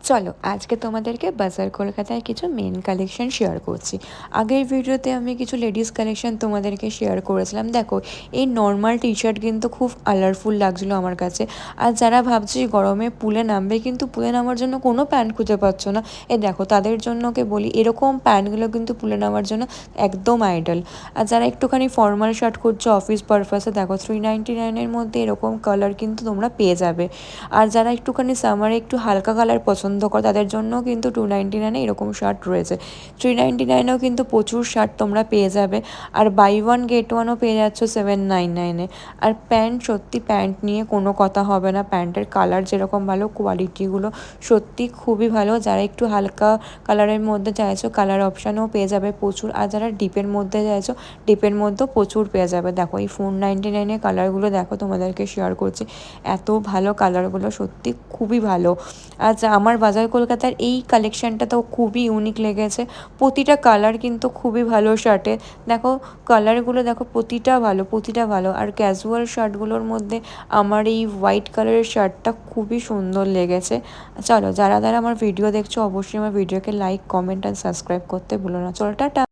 চলো আজকে তোমাদেরকে বাজার কলকাতায় কিছু মেন কালেকশন শেয়ার করছি। আগের ভিডিওতে আমি কিছু লেডিস কালেকশন তোমাদেরকে শেয়ার করেছিলাম। দেখো, এই নর্মাল টি শার্ট কিন্তু খুব কালারফুল লাগছিলো আমার কাছে। আর যারা ভাবছে গরমে পুলে নামবে কিন্তু পুলে নামার জন্য কোনো প্যান্ট খুঁজে পাচ্ছ না, দেখো তাদের জন্যকে বলি এরকম প্যান্টগুলো কিন্তু পুলে নামার জন্য একদম আইডল। আর যারা একটুখানি ফর্মাল শার্ট খুঁজছো অফিস পারপাসে, দেখো 399-এর মধ্যে এরকম কালার কিন্তু তোমরা পেয়ে যাবে। আর যারা একটুখানি সামারে একটু হালকা কালার পছন্দ করে তাদের জন্য কিন্তু 299-এ এরকম শার্ট রয়েছে। 399-এও কিন্তু প্রচুর শার্ট তোমরা পেয়ে যাবে। আর বাই ওয়ান গেট ওয়ানও পেয়ে যাচ্ছ 799-এ। আর প্যান্ট, সত্যি প্যান্ট নিয়ে কোনো কথা হবে না। প্যান্টের কালার যেরকম ভালো, কোয়ালিটিগুলো সত্যি খুবই ভালো। যারা একটু হালকা কালারের মধ্যে চাইছো কালার অপশানও পেয়ে যাবে প্রচুর। আর যারা ডিপের মধ্যে চাইছো ডিপের মধ্যেও প্রচুর পেয়ে যাবে। দেখো এই 499-এর কালারগুলো দেখো, তোমাদেরকে শেয়ার করছি। এত ভালো কালারগুলো, সত্যি খুবই ভালো। আচ্ছা, আমার বাজার কলকাতার এই কালেকশানটা তো খুবই ইউনিক লেগেছে। প্রতিটা কালার কিন্তু খুবই ভালো শার্টে। দেখো কালারগুলো দেখো, প্রতিটা ভালো। আর ক্যাজুয়াল শার্টগুলোর মধ্যে আমার এই হোয়াইট কালারের শার্টটা খুবই সুন্দর লেগেছে। চলো, যারা যারা আমার ভিডিও দেখছো অবশ্যই আমার ভিডিওকে লাইক, কমেন্ট আর সাবস্ক্রাইব করতে ভুলো না। চলো টাটা।